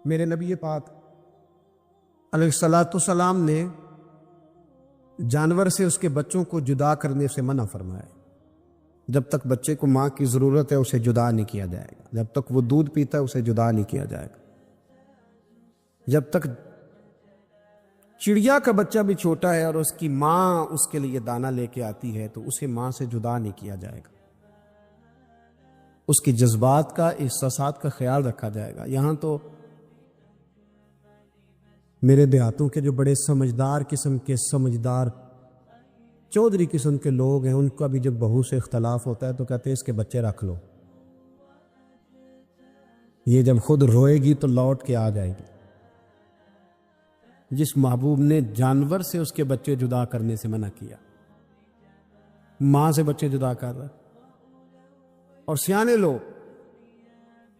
میرے نبی پاک علیہ الصلوۃ والسلام نے جانور سے اس کے بچوں کو جدا کرنے سے منع فرمایا۔ جب تک بچے کو ماں کی ضرورت ہے اسے جدا نہیں کیا جائے گا، جب تک وہ دودھ پیتا ہے اسے جدا نہیں کیا جائے گا، جب تک چڑیا کا بچہ بھی چھوٹا ہے اور اس کی ماں اس کے لیے دانہ لے کے آتی ہے تو اسے ماں سے جدا نہیں کیا جائے گا، اس کے جذبات کا، احساسات کا خیال رکھا جائے گا۔ یہاں تو میرے دیہاتوں کے جو بڑے سمجھدار قسم کے سمجھدار چودھری قسم کے لوگ ہیں، ان کا بھی جب بہو سے اختلاف ہوتا ہے تو کہتے ہیں اس کے بچے رکھ لو، یہ جب خود روئے گی تو لوٹ کے آ جائے گی۔ جس محبوب نے جانور سے اس کے بچے جدا کرنے سے منع کیا، ماں سے بچے جدا کر رہا۔ اور سیانے لوگ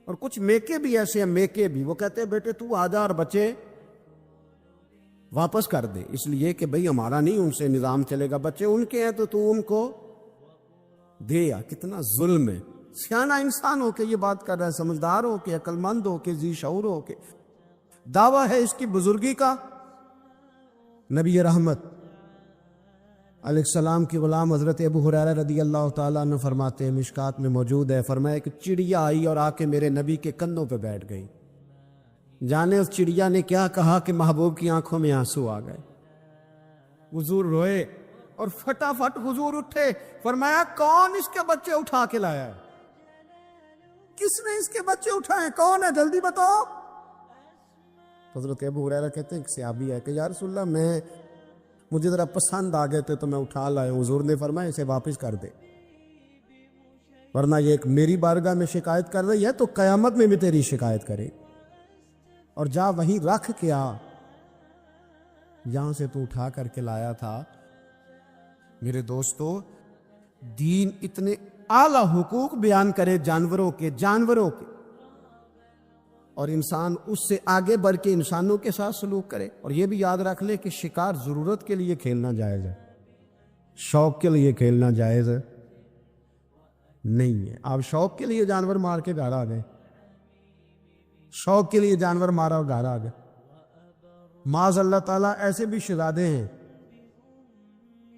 اور کچھ میکے بھی ایسے ہیں، میکے بھی وہ کہتے ہیں بیٹے تو آ جا اور بچے واپس کر دے، اس لیے کہ بھئی ہمارا نہیں ان سے نظام چلے گا، بچے ان کے ہیں تو ان کو دے۔ یا کتنا ظلم ہے۔ سیانہ انسان ہو کے یہ بات کر رہا ہے، سمجھدار ہو کے، عقل مند ہو کے، ذی شعور ہو کے، دعویٰ ہے اس کی بزرگی کا۔ نبی رحمت علیہ السلام کی غلام حضرت ابو ہریرہ رضی اللہ تعالیٰ عنہ فرماتے ہیں، مشکات میں موجود ہے، فرمایا کہ چڑیا آئی اور آ کے میرے نبی کے کندھوں پہ بیٹھ گئی۔ جانے اس چڑیا نے کیا کہا کہ محبوب کی آنکھوں میں آنسو آ گئے، حضور روئے اور فٹافٹ حضور اٹھے، فرمایا کون اس کے بچے اٹھا کے لایا ہے؟ کس نے اس کے بچے اٹھائے؟ کون ہے؟ جلدی بتاؤ۔ حضرت ابو ہریرہ کہتے ہیں کہ صحابی ہے کہ یا رسول اللہ مجھے ذرا پسند آ گئے تھے تو میں اٹھا لایا ہوں۔ حضور نے فرمایا اسے واپس کر دے، ورنہ یہ ایک میری بارگاہ میں شکایت کر رہی ہے تو قیامت میں بھی تیری شکایت کرے، اور جا وہیں رکھ کے آ جہاں سے تو اٹھا کر کے لایا تھا۔ میرے دوستو، دین اتنے اعلیٰ حقوق بیان کرے جانوروں کے اور انسان اس سے آگے بڑھ کے انسانوں کے ساتھ سلوک کرے۔ اور یہ بھی یاد رکھ لے کہ شکار ضرورت کے لیے کھیلنا جائز ہے، شوق کے لیے کھیلنا جائز نہیں ہے۔ آپ شوق کے لیے جانور مار کے گھر آ گئے، شوق کے لیے جانور مارا اور گھر آ گئے۔ معاذ اللہ تعالیٰ ایسے بھی شہزادے ہیں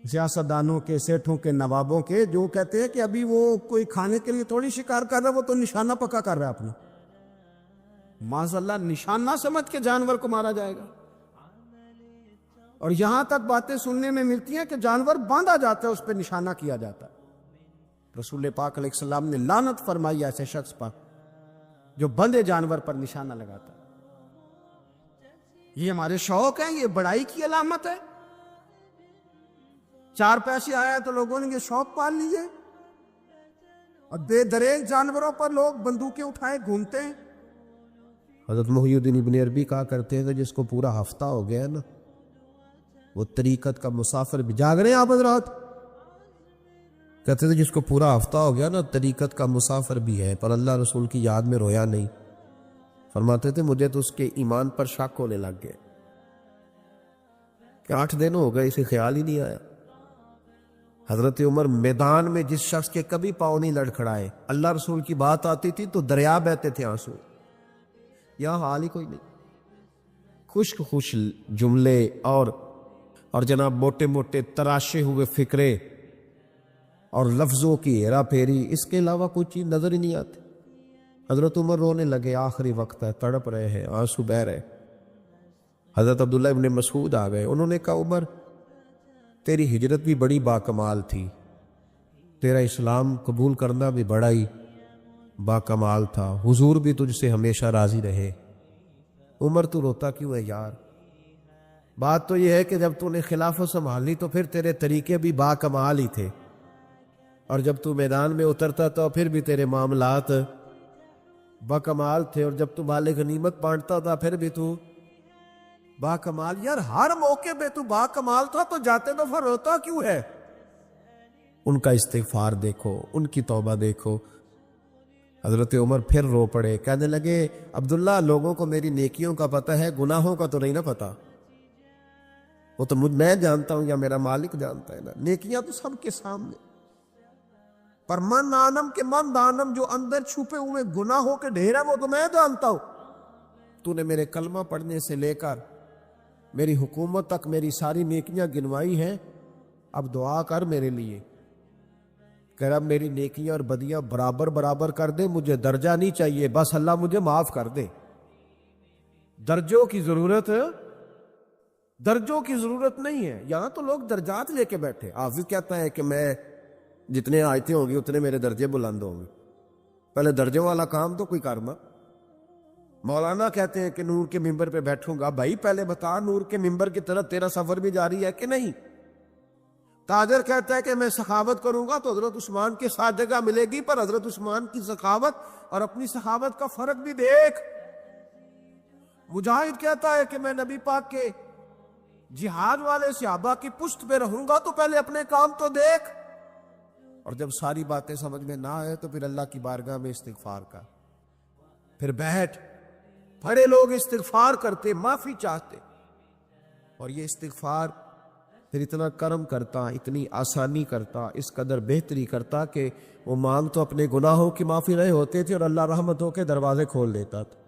سیاستدانوں کے، سیٹھوں کے، نوابوں کے، جو کہتے ہیں کہ ابھی وہ کوئی کھانے کے لیے تھوڑی شکار کر رہا ہے، وہ تو نشانہ پکا کر رہا ہے اپنا۔ معاذ اللہ نشانہ سمجھ کے جانور کو مارا جائے گا۔ اور یہاں تک باتیں سننے میں ملتی ہیں کہ جانور باندھا جاتا ہے، اس پہ نشانہ کیا جاتا ہے۔ رسول پاک علیہ السلام نے لعنت فرمائی ایسے شخص پر جو بندھے جانور پر نشانہ لگاتا ہے۔ یہ ہمارے شوق ہیں، یہ بڑائی کی علامت ہے۔ 4 پیسے آیا تو لوگوں نے یہ شوق پال لیے، اور بے دریغ جانوروں پر لوگ بندوقیں اٹھائے گھومتے ہیں۔ حضرت محی الدین ابن عربی کہا کرتے ہیں کہ جس کو پورا ہفتہ ہو گیا نا، وہ طریقت کا مسافر بھی۔ جاگ رہے ہیں آپ حضرات؟ کہتے تھے جس کو پورا ہفتہ ہو گیا نا، طریقت کا مسافر بھی ہے، پر اللہ رسول کی یاد میں رویا نہیں۔ فرماتے تھے مجھے تو اس کے ایمان پر شک ہونے لگ گئے کہ 8 دن ہو گئے، اسے خیال ہی نہیں آیا۔ حضرت عمر میدان میں جس شخص کے کبھی پاؤں نہیں لڑکھڑائے، اللہ رسول کی بات آتی تھی تو دریا بہتے تھے آنسو۔ یہاں حال ہی کوئی نہیں، خشک جملے اور جناب موٹے موٹے تراشے ہوئے فکرے اور لفظوں کی ہیرا پھیری، اس کے علاوہ کوئی چیز نظر ہی نہیں آتی۔ حضرت عمر رونے لگے، آخری وقت ہے، تڑپ رہے ہیں، آنسو بہہ رہے۔ حضرت عبداللہ ابن مسعود آ گئے، انہوں نے کہا عمر تیری ہجرت بھی بڑی باکمال تھی، تیرا اسلام قبول کرنا بھی بڑا ہی باکمال تھا، حضور بھی تجھ سے ہمیشہ راضی رہے۔ عمر تو روتا کیوں ہے یار؟ بات تو یہ ہے کہ جب تو نے خلافت سنبھالی تو پھر تیرے طریقے بھی باکمال ہی تھے، اور جب تو میدان میں اترتا تو پھر بھی تیرے معاملات باکمال تھے، اور جب تو مال غنیمت بانٹتا تھا پھر بھی تو باکمال۔ یار ہر موقع پہ تو باکمال تھا تو جاتے دفعہ روتا کیوں ہے؟ ان کا استغفار دیکھو، ان کی توبہ دیکھو۔ حضرت عمر پھر رو پڑے، کہنے لگے عبداللہ لوگوں کو میری نیکیوں کا پتہ ہے، گناہوں کا تو نہیں نا پتہ۔ وہ تو میں جانتا ہوں یا میرا مالک جانتا ہے نا، نیکیاں تو سب کے سامنے، پر من آنم کے من دانم، جو اندر چھپے ہوئے گناہوں کے ڈھیر ہیں وہ تو میں جانتا ہوں۔ تو نے میرے کلمہ پڑھنے سے لے کر میری حکومت تک میری ساری نیکیاں گنوائی ہیں، اب دعا کر میرے لیے کہ رب میری نیکیاں اور بدیاں برابر برابر کر دے، مجھے درجہ نہیں چاہیے، بس اللہ مجھے معاف کر دے۔ درجوں کی ضرورت نہیں ہے۔ یہاں تو لوگ درجات لے کے بیٹھے۔ حافظ کہتا ہے کہ میں جتنے آیتیں ہوں گی اتنے میرے درجے بلند ہوں گے۔ پہلے درجوں والا کام تو کوئی کرنا۔ مولانا کہتے ہیں کہ نور کے ممبر پہ بیٹھوں گا، بھائی پہلے بتا نور کے ممبر کی طرف تیرا سفر بھی جاری ہے کہ نہیں؟ تاجر کہتا ہے کہ میں سخاوت کروں گا تو حضرت عثمان کے ساتھ جگہ ملے گی، پر حضرت عثمان کی سخاوت اور اپنی سخاوت کا فرق بھی دیکھ۔ مجاہد کہتا ہے کہ میں نبی پاک کے جہاد والے صحابہ کی پشت پہ رہوں گا تو پہلے اپنے کام تو دیکھ۔ اور جب ساری باتیں سمجھ میں نہ آئے تو پھر اللہ کی بارگاہ میں استغفار کا، پھر بیٹھ۔ بڑے لوگ استغفار کرتے، معافی چاہتے، اور یہ استغفار پھر اتنا کرم کرتا، اتنی آسانی کرتا، اس قدر بہتری کرتا کہ وہ مانگ تو اپنے گناہوں کی معافی رہے ہوتے تھے اور اللہ رحمتوں کے دروازے کھول دیتا تھا۔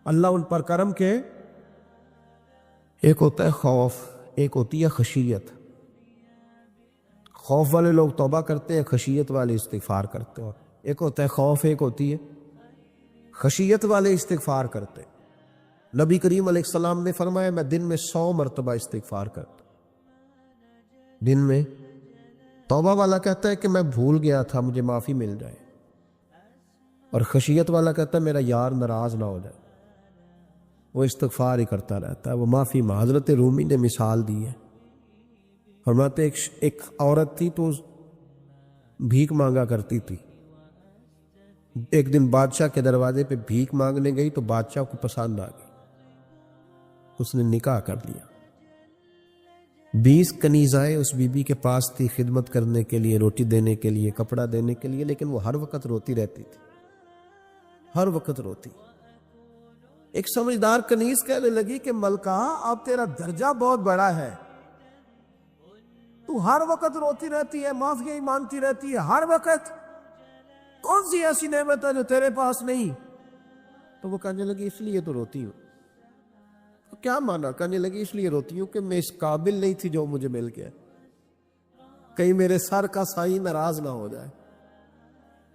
اللہ ان پر کرم کے، ایک ہوتا ہے خوف، ایک ہوتی ہے خشیت۔ خوف والے لوگ توبہ کرتے ہیں، خشیت والے استغفار کرتے ہیں۔ ایک ہوتا ہے خوف، ایک ہوتی ہے خشیت والے استغفار کرتے۔ نبی کریم علیہ السلام نے فرمایا میں دن میں 100 مرتبہ استغفار کرتا، دن میں۔ توبہ والا کہتا ہے کہ میں بھول گیا تھا، مجھے معافی مل جائے، اور خشیت والا کہتا ہے میرا یار ناراض نہ ہو جائے، وہ استغفار ہی کرتا رہتا ہے، وہ معافی مانگ۔ حضرت رومی نے مثال دی ہے، فرماتے ایک عورت تھی تو بھیک مانگا کرتی تھی۔ ایک دن بادشاہ کے دروازے پہ بھیک مانگنے گئی تو بادشاہ کو پسند آ گئی، اس نے نکاح کر لیا۔ 20 کنیزائیں اس بی بی کے پاس تھی خدمت کرنے کے لیے، روٹی دینے کے لیے، کپڑا دینے کے لیے، لیکن وہ ہر وقت روتی رہتی تھی، ہر وقت روتی۔ ایک سمجھدار کنیز کہنے لگی کہ ملکہ اب تیرا درجہ بہت بڑا ہے، تو ہر وقت روتی رہتی ہے، معافی مانگتی رہتی ہے ہر وقت، کون سی ایسی نعمت ہے جو تیرے پاس نہیں؟ تو وہ کہنے لگی اس لیے تو روتی ہوں۔ تو کیا مانا؟ کہنے لگی اس لیے روتی ہوں کہ میں اس قابل نہیں تھی جو مجھے مل گیا، کہیں میرے سر کا سائیں ناراض نہ ہو جائے،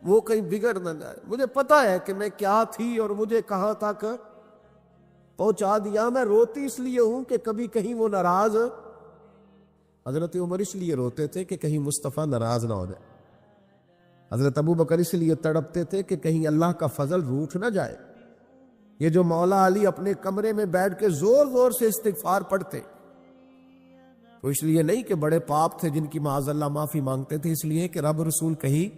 وہ کہیں بگڑ نہ جائے۔ مجھے پتا ہے کہ میں کیا تھی اور مجھے کہاں تک پہنچا دیا، میں روتی اس لیے ہوں کہ کبھی کہیں وہ ناراض۔ حضرت عمر اس لیے روتے تھے کہ کہیں مصطفیٰ ناراض نہ ہو جائے، حضرت ابو بکر اس لیے تڑپتے تھے کہ کہیں اللہ کا فضل روٹھ نہ جائے۔ یہ جو مولا علی اپنے کمرے میں بیٹھ کے زور زور سے استغفار پڑھتے، تو اس لیے نہیں کہ بڑے پاپ تھے جن کی معاذ اللہ معافی مانگتے تھے، اس لیے کہ رب رسول کہیں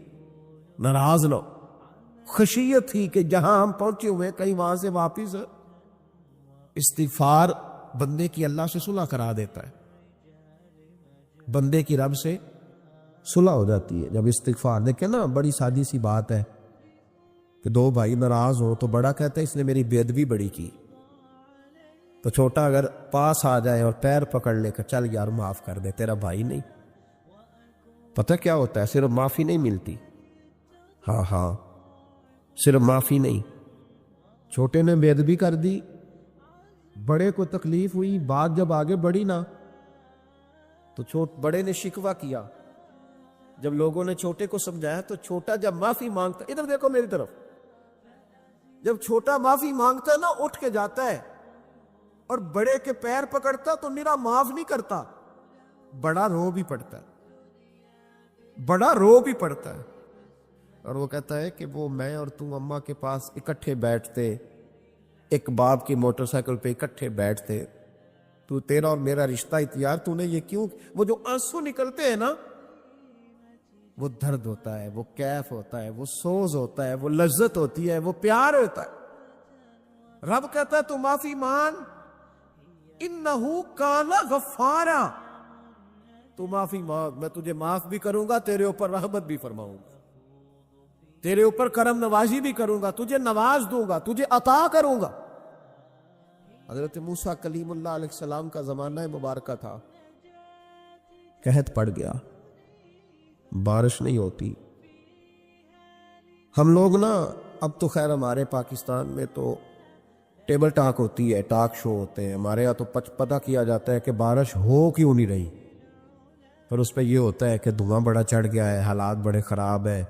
ناراض نہ ہو۔ خشیت تھی کہ جہاں ہم پہنچے ہوئے کہیں وہاں سے واپس۔ استغفار بندے کی اللہ سے صلح کرا دیتا ہے، بندے کی رب سے صلح ہو جاتی ہے جب استغفار۔ دیکھیں نا، بڑی سادی سی بات ہے کہ دو بھائی ناراض ہو تو بڑا کہتا ہے اس نے میری بے ادبی بڑی کی، تو چھوٹا اگر پاس آ جائے اور پیر پکڑ لے کر چل یار معاف کر دے، تیرا بھائی نہیں۔ پتہ کیا ہوتا ہے؟ صرف معافی نہیں ملتی، ہاں صرف معافی نہیں، چھوٹے نے بے ادبی کر دی، بڑے کو تکلیف ہوئی، بات جب آگے بڑھی نا تو بڑے نے شکوہ کیا۔ جب لوگوں نے چھوٹے کو سمجھایا تو چھوٹا جب معافی مانگتا، ادھر دیکھو میری طرف، جب چھوٹا معافی مانگتا ہے نا اٹھ کے جاتا ہے، اور بڑے کے پیر پکڑتا تو نرا معاف نہیں کرتا، بڑا رو بھی پڑتا ہے، بڑا رو بھی پڑتا ہے، اور وہ کہتا ہے کہ وہ میں اور تم اماں کے پاس اکٹھے بیٹھتے، ایک باپ کی موٹر سائیکل پہ اکٹھے بیٹھتے، تو تیرا اور میرا رشتہ اتیار تو نے یہ کیوں؟ وہ جو آنسو نکلتے ہیں نا، وہ درد ہوتا ہے، وہ کیف ہوتا ہے، وہ سوز ہوتا ہے، وہ لذت ہوتی ہے، وہ پیار ہوتا ہے۔ رب کہتا ہے تو معافی مان، انہو کان غفارا، تو معافی مانگ، میں تجھے معاف بھی کروں گا، تیرے اوپر رحمت بھی فرماؤں گا، تیرے اوپر کرم نوازی بھی کروں گا، تجھے نواز دوں گا، تجھے عطا کروں گا۔ حضرت موسیٰ کلیم اللہ علیہ السلام کا زمانہ مبارکہ تھا، قحط پڑ گیا، بارش نہیں ہوتی۔ ہم لوگ نا اب تو خیر ہمارے پاکستان میں تو ٹیبل ٹاک ہوتی ہے، ٹاک شو ہوتے ہیں ہمارے یہاں، تو پتہ کیا جاتا ہے کہ بارش ہو کیوں نہیں رہی، پر اس پہ یہ ہوتا ہے کہ دھواں بڑا چڑھ گیا ہے، حالات بڑے خراب ہے،